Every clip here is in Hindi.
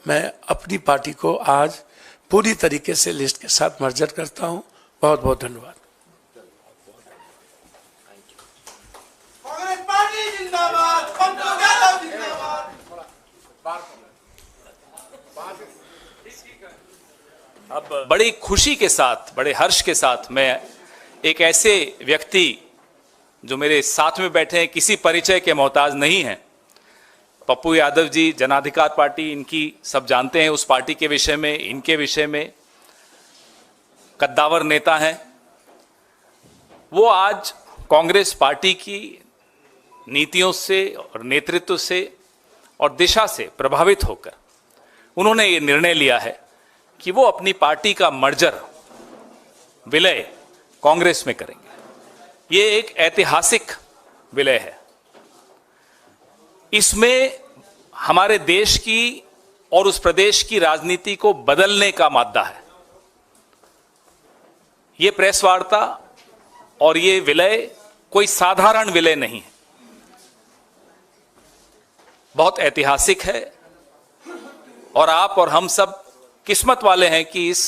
मैं अपनी पार्टी को आज पूरी तरीके से लिस्ट के साथ मर्जर करता हूं। बहुत बहुत धन्यवाद। कांग्रेस पार्टी जिंदाबाद, पप्पू यादव जिंदाबाद। अब बड़ी खुशी के साथ, बड़े हर्ष के साथ मैं एक ऐसे व्यक्ति जो मेरे साथ में बैठे हैं, किसी परिचय के मोहताज नहीं हैं, पप्पू यादव जी, जन अधिकार पार्टी, इनकी सब जानते हैं, उस पार्टी के विषय में, इनके विषय में, कद्दावर नेता हैं। वो आज कांग्रेस पार्टी की नीतियों से और नेतृत्व से और दिशा से प्रभावित होकर उन्होंने ये निर्णय लिया है कि वो अपनी पार्टी का मर्जर, विलय कांग्रेस में करेंगे। ये एक ऐतिहासिक विलय है। इसमें हमारे देश की और उस प्रदेश की राजनीति को बदलने का मादा है। ये प्रेस वार्ता और ये विलय कोई साधारण विलय नहीं है, बहुत ऐतिहासिक है। और आप और हम सब किस्मत वाले हैं कि इस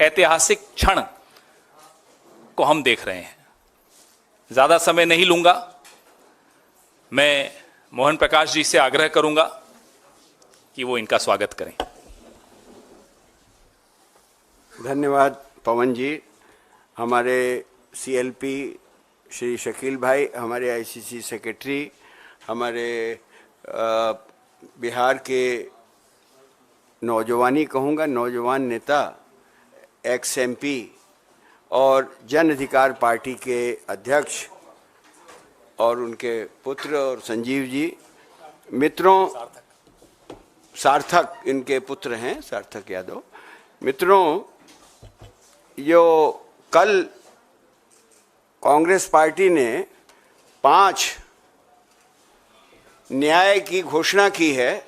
ऐतिहासिक क्षण को हम देख रहे हैं। ज्यादा समय नहीं लूंगा। मैं मोहन प्रकाश जी से आग्रह करूंगा कि वो इनका स्वागत करें। धन्यवाद पवन जी। हमारे सीएलपी श्री शकील भाई, हमारे आईसीसी सेक्रेटरी, हमारे बिहार के नौजवानी कहूँगा, नौजवान नेता, एक्स एमपी और जन अधिकार पार्टी के अध्यक्ष और उनके पुत्र और संजीव जी, मित्रों, सार्थक इनके पुत्र हैं, सार्थक यादव। मित्रों, जो कल कांग्रेस पार्टी ने 5 न्याय की घोषणा की है,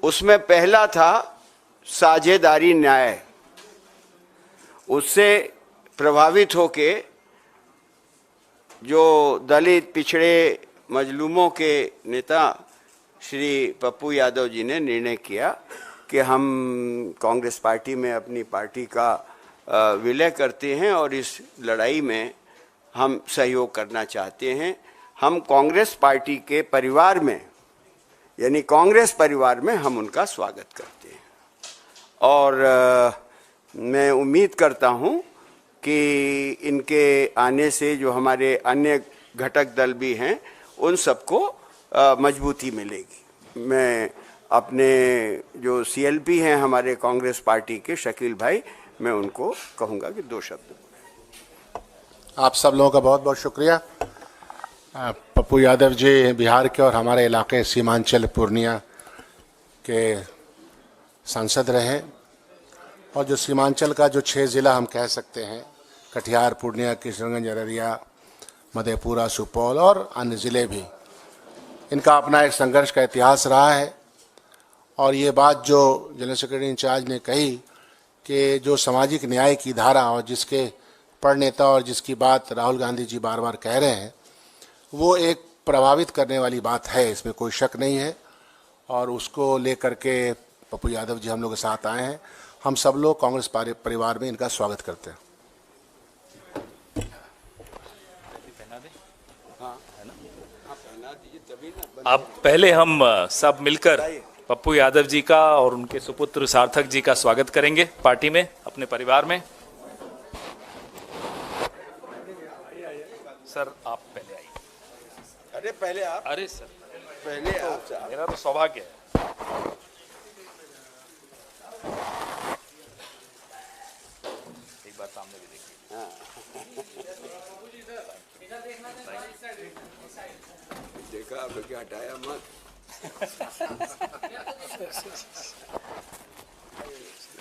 उसमें पहला था साझेदारी न्याय। उससे प्रभावित होके जो दलित, पिछड़े, मजलूमों के नेता श्री पप्पू यादव जी ने निर्णय किया कि हम कांग्रेस पार्टी में अपनी पार्टी का विलय करते हैं और इस लड़ाई में हम सहयोग करना चाहते हैं। हम कांग्रेस पार्टी के परिवार में, यानी कांग्रेस परिवार में, हम उनका स्वागत करते हैं। और मैं उम्मीद करता हूं कि इनके आने से जो हमारे अन्य घटक दल भी हैं, उन सबको मजबूती मिलेगी। मैं अपने जो सीएलपी हैं हमारे कांग्रेस पार्टी के, शकील भाई, मैं उनको कहूँगा कि 2 शब्द। आप सब लोगों का बहुत बहुत शुक्रिया। पप्पू यादव जी बिहार के और हमारे इलाके सीमांचल पूर्णिया के सांसद रहे, और जो सीमांचल का जो 6 ज़िला हम कह सकते हैं, कटिहार, पूर्णिया, किशनगंज, अररिया, मधेपुरा, सुपौल और अन्य ज़िले भी, इनका अपना एक संघर्ष का इतिहास रहा है। और ये बात जो जनरल सेक्रेटरी इंचार्ज ने कही कि जो सामाजिक न्याय की धारा और जिसके प्रणेता और जिसकी बात राहुल गांधी जी बार बार कह रहे हैं, वो एक प्रभावित करने वाली बात है, इसमें कोई शक नहीं है। और उसको लेकर के पप्पू यादव जी हम लोग के साथ आए हैं। हम सब लोग कांग्रेस परिवार में इनका स्वागत करते हैं। अब पहले हम सब मिलकर पप्पू यादव जी का और उनके सुपुत्र सार्थक जी का स्वागत करेंगे पार्टी में, अपने परिवार में। सर आप पहले आइए। अरे पहले आप। अरे सर पहले आप। मेरा तो सौभाग्य है। एक बार सामने भी देखिए। देखा अब क्या हटाया मत।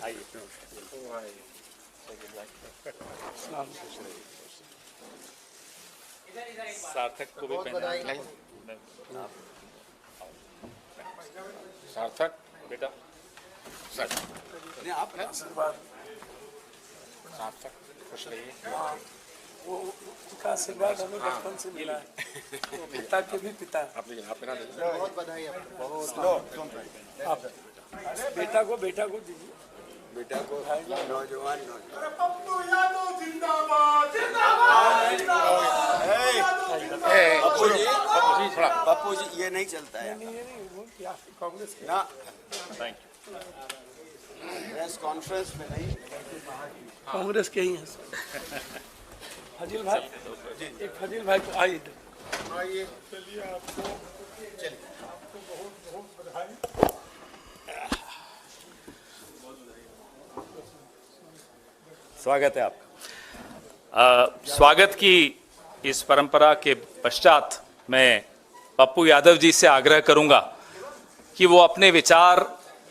आइए। सार्थक को भी पहना। सार्थक बेटा, आप सार्थक खुश रहिए। वो उनका आशीर्वाद हमें बचपन से मिला है, पिता के भी पिता। आप पहना दीजिए। बहुत बधाई आपको। बहुत। बेटा को दीजिए। बेटा को नौजवान पप्पू यादव जिंदाबाद जिंदाबाद जिंदाबाद। पप्पू जी ये नहीं चलता है कांग्रेस के ना, प्रेस कॉन्फ्रेंस में नहीं। कांग्रेस के ही हैं सर। फजील भाई, एक फजील भाई को आइए इधर। चलिए आपको बहुत बहुत बधाई। स्वागत है आपका। स्वागत की इस परंपरा के पश्चात मैं पप्पू यादव जी से आग्रह करूंगा कि वो अपने विचार,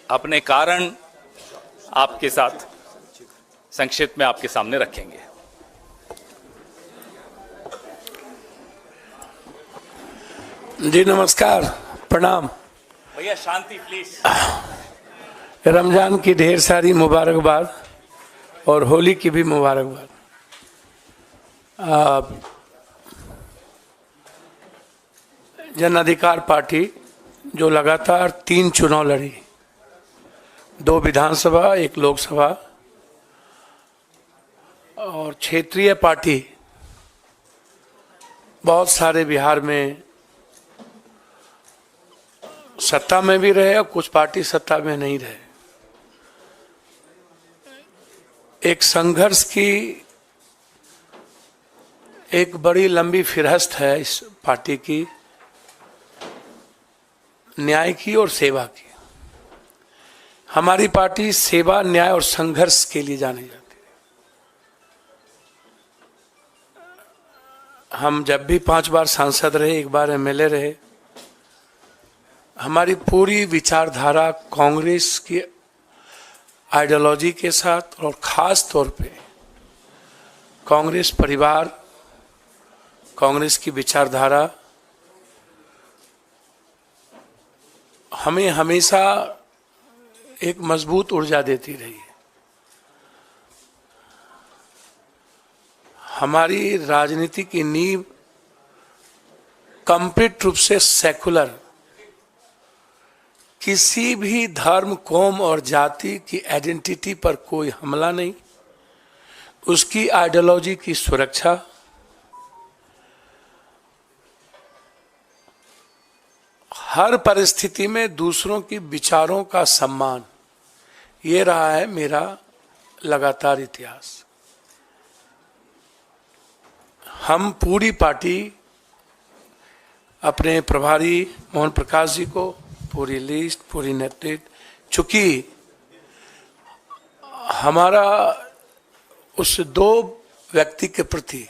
अपने कारण आपके साथ संक्षिप्त में आपके सामने रखेंगे। जी नमस्कार, प्रणाम। भैया शांति प्लीज। रमजान की ढेर सारी मुबारकबाद और होली की भी मुबारकबाद। जन अधिकार पार्टी जो लगातार 3 चुनाव लड़ी, 2 विधानसभा, 1 लोकसभा, और क्षेत्रीय पार्टी बहुत सारे बिहार में सत्ता में भी रहे और कुछ पार्टी सत्ता में नहीं रहे। एक संघर्ष की एक बड़ी लंबी फिरहस्त है इस पार्टी की, न्याय की और सेवा की। हमारी पार्टी सेवा, न्याय और संघर्ष के लिए जानी जाती है। हम जब भी 5 बार सांसद रहे, 1 बार एमएलए रहे, हमारी पूरी विचारधारा कांग्रेस की आइडियोलॉजी के साथ और खास तौर पे कांग्रेस परिवार, कांग्रेस की विचारधारा हमें हमेशा एक मजबूत ऊर्जा देती रही है। हमारी राजनीति की नींव कंप्लीट रूप से सेकुलर, किसी भी धर्म, कौम और जाति की आइडेंटिटी पर कोई हमला नहीं, उसकी आइडियोलॉजी की सुरक्षा, हर परिस्थिति में दूसरों की विचारों का सम्मान, ये रहा है मेरा लगातार इतिहास। हम पूरी पार्टी अपने प्रभारी मोहन प्रकाश जी को, पूरी लिस्ट, पूरी नेतृत्व, चूंकि हमारा उस 2 व्यक्ति के प्रति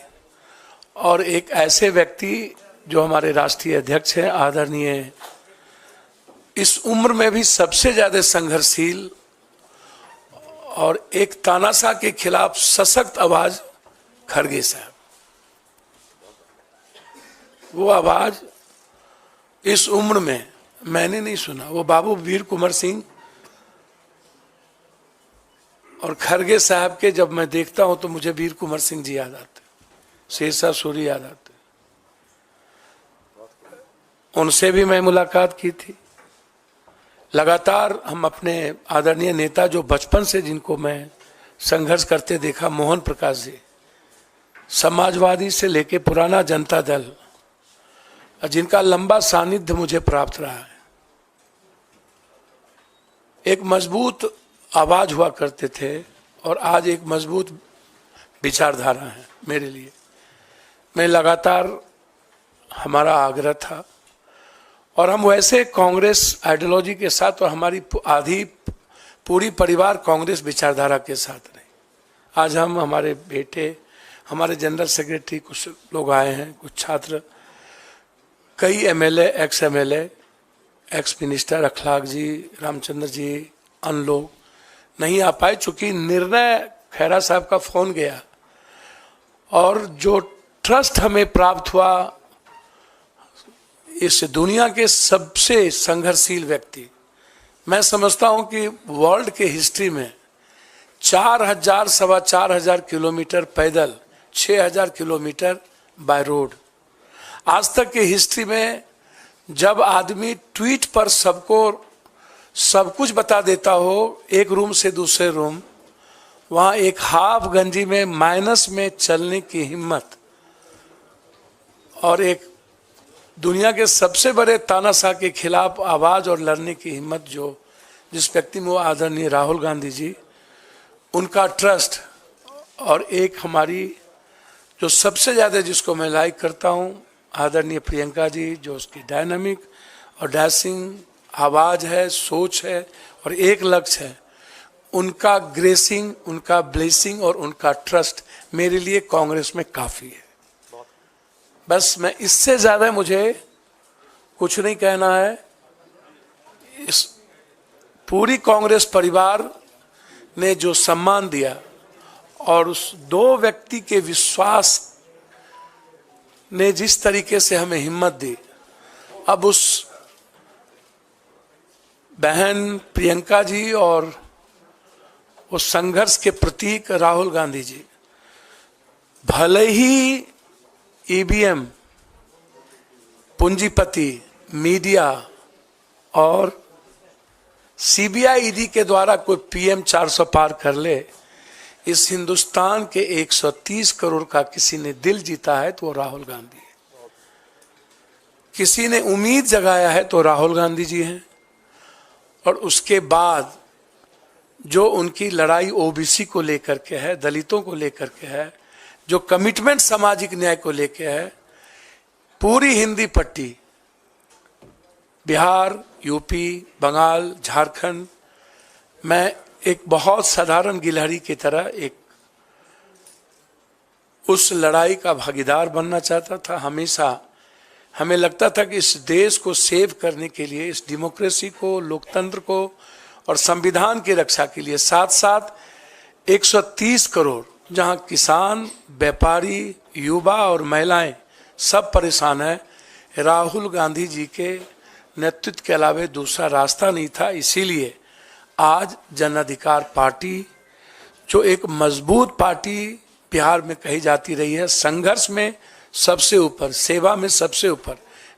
और एक ऐसे व्यक्ति जो हमारे राष्ट्रीय अध्यक्ष हैं, आदरणीय, इस उम्र में भी सबसे ज्यादा संघर्षशील और एक तानाशाह के खिलाफ सशक्त आवाज खड़गे साहब। वो आवाज इस उम्र में मैंने नहीं सुना। वो बाबू वीर कुंवर सिंह और खड़गे साहब के जब मैं देखता हूं तो मुझे वीर कुंवर सिंह जी याद आते, शेरशाह सूरी याद आते। उनसे भी मैं मुलाकात की थी। लगातार हम अपने आदरणीय नेता जो बचपन से जिनको मैं संघर्ष करते देखा, मोहन प्रकाश जी, समाजवादी से लेके पुराना जनता दल, जिनका लंबा सानिध्य मुझे प्राप्त रहा है, एक मजबूत आवाज हुआ करते थे और आज एक मजबूत विचारधारा है मेरे लिए। मैं लगातार, हमारा आग्रह था और हम वैसे कांग्रेस आइडियोलॉजी के साथ और हमारी आधी पूरी परिवार कांग्रेस विचारधारा के साथ रहे। आज हम, हमारे बेटे, हमारे जनरल सेक्रेटरी, कुछ लोग आए हैं, कुछ छात्र, कई MLA, ex MLA, ex minister अखलाक जी, रामचंद्र जी, अन्य लोग नहीं आ पाए चूंकि निर्णय खैरा साहब का फोन गया और जो ट्रस्ट हमें प्राप्त हुआ इस दुनिया के सबसे संघर्षशील व्यक्ति, मैं समझता हूं कि वर्ल्ड के हिस्ट्री में 4,000 सवा 4,000 किलोमीटर पैदल, 6,000 किलोमीटर बाय रोड, आज तक की हिस्ट्री में जब आदमी ट्वीट पर सबको सब कुछ बता देता हो, एक रूम से दूसरे रूम, वहाँ एक हाफ गंजी में माइनस में चलने की हिम्मत और एक दुनिया के सबसे बड़े तानाशाह के खिलाफ आवाज और लड़ने की हिम्मत जो जिस व्यक्ति में वो आदरणीय राहुल गांधी जी, उनका ट्रस्ट और एक हमारी जो सबसे ज़्यादा जिसको मैं लाइक करता हूँ आदरणीय प्रियंका जी, जो उसकी डायनामिक और डैशिंग आवाज़ है, सोच है और एक लक्ष्य है, उनका ग्रेसिंग, उनका ब्लेसिंग और उनका ट्रस्ट मेरे लिए कांग्रेस में काफ़ी है। बस मैं इससे ज़्यादा मुझे कुछ नहीं कहना है। इस पूरी कांग्रेस परिवार ने जो सम्मान दिया और उस दो व्यक्ति के विश्वास ने जिस तरीके से हमें हिम्मत दी, अब उस बहन प्रियंका जी और उस संघर्ष के प्रतीक राहुल गांधी जी, भले ही ईवीएम, पूंजीपति, मीडिया और सीबीआई ईडी के द्वारा कोई पीएम 400 पार कर ले, इस हिंदुस्तान के 130 करोड़ का किसी ने दिल जीता है तो वो राहुल गांधी है। किसी ने उम्मीद जगाया है तो राहुल गांधी जी हैं। और उसके बाद जो उनकी लड़ाई ओबीसी को लेकर के है, दलितों को लेकर के है, जो कमिटमेंट सामाजिक न्याय को लेकर है, पूरी हिंदी पट्टी बिहार, यूपी, बंगाल, झारखंड, मैं एक बहुत साधारण गिलहरी की तरह एक उस लड़ाई का भागीदार बनना चाहता था। हमेशा हमें लगता था कि इस देश को सेव करने के लिए, इस डेमोक्रेसी को, लोकतंत्र को और संविधान की रक्षा के लिए साथ साथ 130 करोड़ जहां किसान, व्यापारी, युवा और महिलाएं सब परेशान है, राहुल गांधी जी के नेतृत्व के अलावा दूसरा रास्ता नहीं था। इसीलिए आज जन अधिकार पार्टी, जो एक मजबूत पार्टी बिहार में कही जाती रही है, संघर्ष में सबसे ऊपर, सेवा में सबसे ऊपर,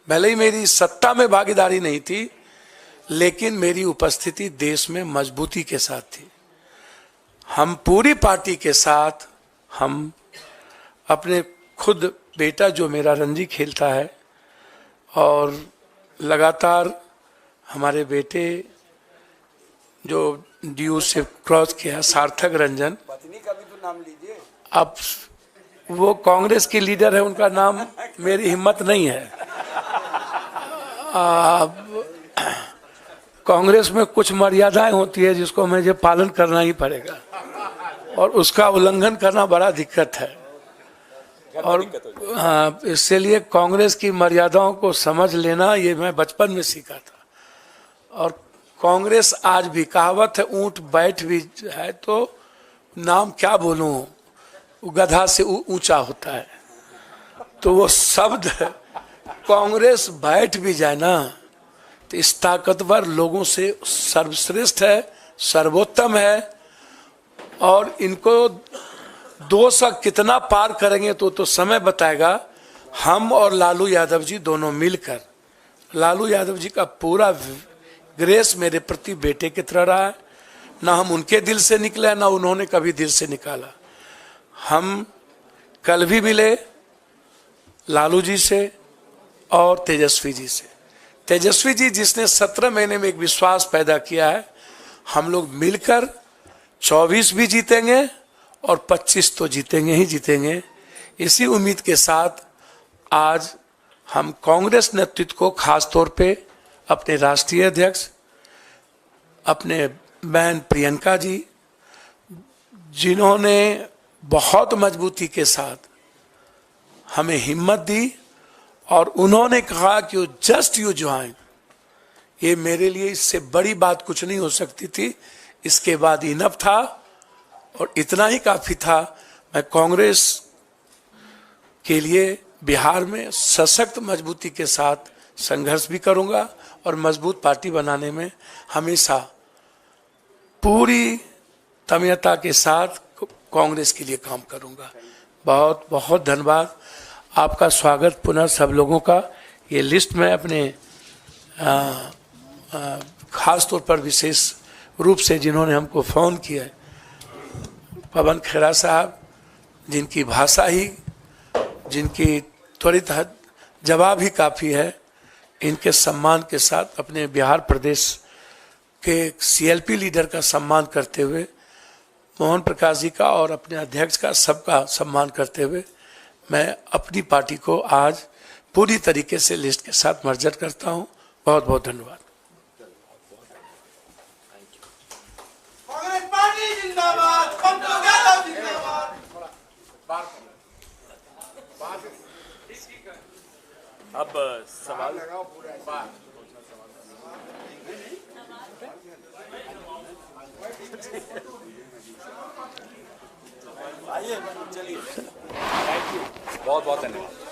भले ही मेरी सत्ता में भागीदारी नहीं थी लेकिन मेरी उपस्थिति देश में मजबूती के साथ थी। हम पूरी पार्टी के साथ, हम अपने खुद बेटा जो मेरा रणजी खेलता है और लगातार हमारे बेटे जो ड्यू से क्रॉस किया, सार्थक रंजन, पत्नी का भी तो नाम लीजिए। अब वो कांग्रेस के लीडर है, उनका नाम मेरी हिम्मत नहीं है। कांग्रेस में कुछ मर्यादाएं होती है जिसको मुझे पालन करना ही पड़ेगा और उसका उल्लंघन करना बड़ा दिक्कत है। और हाँ, इसलिए कांग्रेस की मर्यादाओं को समझ लेना ये मैं बचपन में सीखा था। और कांग्रेस आज भी, कहावत है ऊंट बैठ भी है तो नाम क्या बोलूं, गधा से ऊंचा होता है, तो वो शब्द कांग्रेस बैठ भी जाए ना तो इस ताकतवर लोगों से सर्वश्रेष्ठ है, सर्वोत्तम है। और इनको 200 कितना पार करेंगे तो समय बताएगा। हम और लालू यादव जी दोनों मिलकर, लालू यादव जी का पूरा ग्रेस मेरे प्रति बेटे की तरह रहा है, ना हम उनके दिल से निकले ना उन्होंने कभी दिल से निकाला। हम कल भी मिले लालू जी से और तेजस्वी जी से। तेजस्वी जी जिसने 17 महीने में एक विश्वास पैदा किया है, हम लोग मिलकर 24 भी जीतेंगे और 25 तो जीतेंगे ही जीतेंगे। इसी उम्मीद के साथ आज हम कांग्रेस नेतृत्व को, खास तौर पे अपने राष्ट्रीय अध्यक्ष, अपने बहन प्रियंका जी, जिन्होंने बहुत मजबूती के साथ हमें हिम्मत दी और उन्होंने कहा कि जस्ट यू ज्वाइन, ये मेरे लिए इससे बड़ी बात कुछ नहीं हो सकती थी। इसके बाद इनफ था और इतना ही काफी था। मैं कांग्रेस के लिए बिहार में सशक्त मजबूती के साथ संघर्ष भी करूंगा और मजबूत पार्टी बनाने में हमेशा पूरी तन्मयता के साथ कांग्रेस के लिए काम करूंगा। बहुत बहुत धन्यवाद, आपका स्वागत पुनः सब लोगों का। ये लिस्ट मैं अपने खास तौर पर विशेष रूप से जिन्होंने हमको फ़ोन किया है, पवन खेरा साहब, जिनकी भाषा ही, जिनकी त्वरित जवाब ही काफ़ी है, इनके सम्मान के साथ अपने बिहार प्रदेश के सीएलपी लीडर का सम्मान करते हुए, मोहन प्रकाश जी का और अपने अध्यक्ष का सबका सम्मान करते हुए, मैं अपनी पार्टी को आज पूरी तरीके से लिस्ट के साथ मर्जर करता हूं। बहुत बहुत धन्यवाद। कांग्रेस पार्टी जिंदाबाद, पप्पू यादव जिंदाबाद। अब सवाल बहुत बहुत धन्यवाद।